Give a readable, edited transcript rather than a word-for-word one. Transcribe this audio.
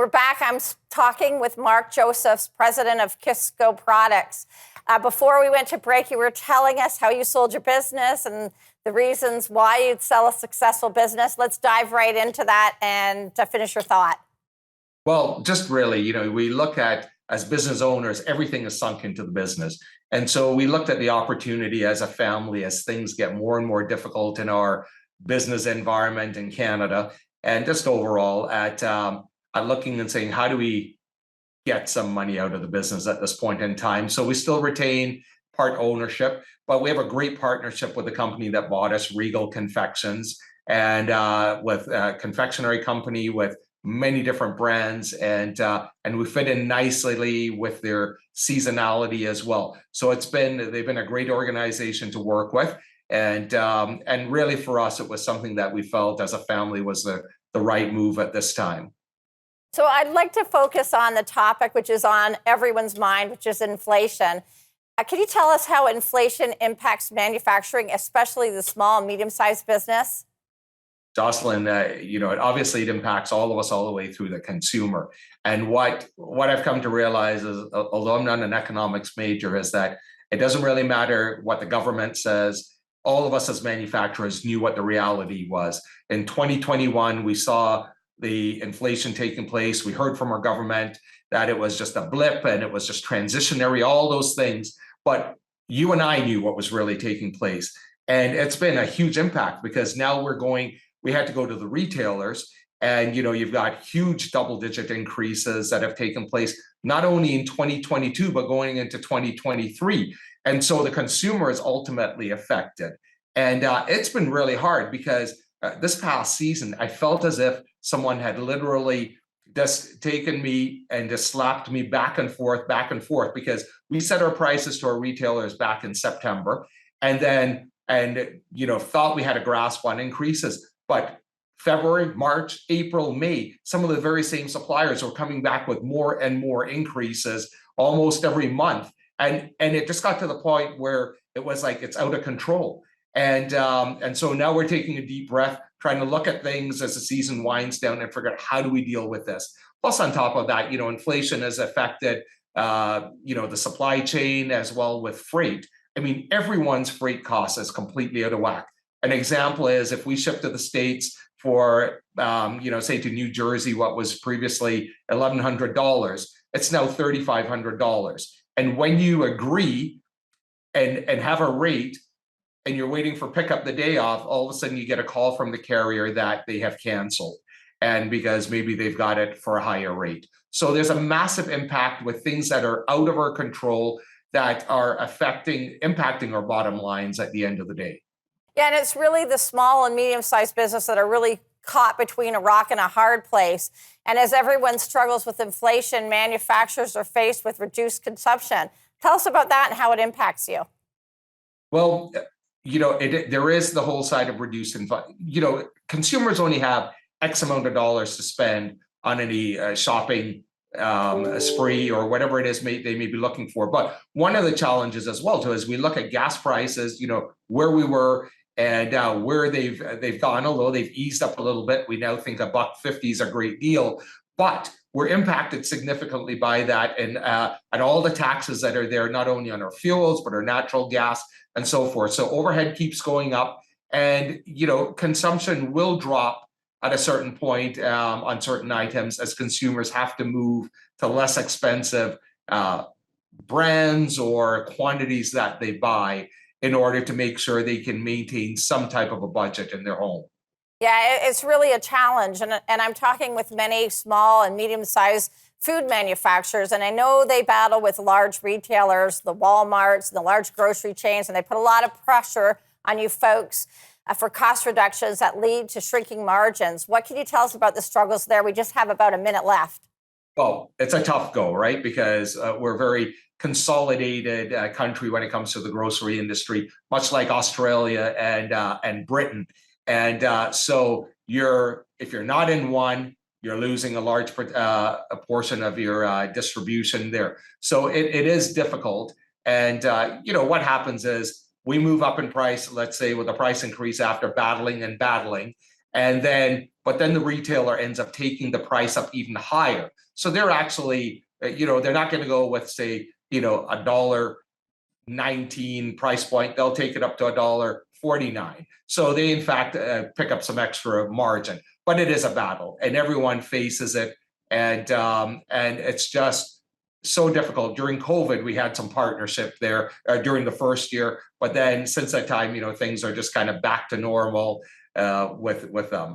We're back. I'm talking with Mark Josephs, president of Kisko Products. Before we went to break, you were telling us how you sold your business and the reasons why you'd sell a successful business. Let's dive right into that and to finish your thought. Well, just really, we look at, as business owners, everything is sunk into the business. And so we looked at the opportunity as a family as things get more and more difficult in our business environment in Canada, and just overall at looking and saying, how do we get some money out of the business at this point in time? So we still retain part ownership, but we have a great partnership with the company that bought us, Regal Confections, and with a confectionery company with many different brands, and we fit in nicely with their seasonality as well. So they've been a great organization to work with, and really for us, it was something that we felt as a family was the right move at this time. So I'd like to focus on the topic which is on everyone's mind, which is inflation. Can you tell us how inflation impacts manufacturing, especially the small and medium-sized business? Jocelyn, obviously it impacts all of us all the way through the consumer. And what I've come to realize is, although I'm not an economics major, is that it doesn't really matter what the government says. All of us as manufacturers knew what the reality was. In 2021, we saw the inflation taking place. We heard from our government that it was just a blip and it was just transitionary, all those things. But you and I knew what was really taking place. And it's been a huge impact because now we had to go to the retailers, and you've got huge double-digit increases that have taken place, not only in 2022, but going into 2023. And so the consumer is ultimately affected. And it's been really hard because this past season, I felt as if someone had literally just taken me and just slapped me back and forth, because we set our prices to our retailers back in September, and thought we had a grasp on increases. But February, March, April, May, some of the very same suppliers were coming back with more and more increases almost every month. And it just got to the point where it was like it's out of control. And so now we're taking a deep breath, trying to look at things as the season winds down and figure out how do we deal with this. Plus, on top of that, inflation has affected the supply chain as well with freight. I mean, everyone's freight cost is completely out of whack. An example is if we ship to the States for, say to New Jersey, what was previously $1,100, it's now $3,500. And when you agree and have a rate and you're waiting for pickup the day off, all of a sudden you get a call from the carrier that they have canceled, and because maybe they've got it for a higher rate. So there's a massive impact with things that are out of our control that are impacting our bottom lines at the end of the day. Yeah, and it's really the small and medium-sized business that are really caught between a rock and a hard place. And as everyone struggles with inflation, manufacturers are faced with reduced consumption. Tell us about that and how it impacts you. Well, there is the whole side of reduced inflation. Consumers only have X amount of dollars to spend on any shopping spree or whatever it is they may be looking for. But one of the challenges as well, too, is we look at gas prices, where we were and where they've gone, although they've eased up a little bit. We now think $1.50 is a great deal, but we're impacted significantly by that and all the taxes that are there, not only on our fuels, but our natural gas and so forth. So overhead keeps going up, and consumption will drop at a certain point on certain items as consumers have to move to less expensive brands or quantities that they buy in order to make sure they can maintain some type of a budget in their home. Yeah, it's really a challenge. And I'm talking with many small and medium-sized food manufacturers, and I know they battle with large retailers, the Walmarts, and the large grocery chains, and they put a lot of pressure on you folks for cost reductions that lead to shrinking margins. What can you tell us about the struggles there? We just have about a minute left. Well, it's a tough go, right? Because we're a very consolidated country when it comes to the grocery industry, much like Australia and Britain. And so if you're not in one, you're losing a large a portion of your distribution there. So it is difficult. And what happens is we move up in price, let's say with a price increase after battling, and then but then the retailer ends up taking the price up even higher. So they're actually, they're not going to go with, say, $1.19 price point. They'll take it up to $1.49. So they, in fact, pick up some extra margin. But it is a battle, and everyone faces it, and it's just so difficult. During COVID, we had some partnership there during the first year, but then since that time, things are just kind of back to normal with them.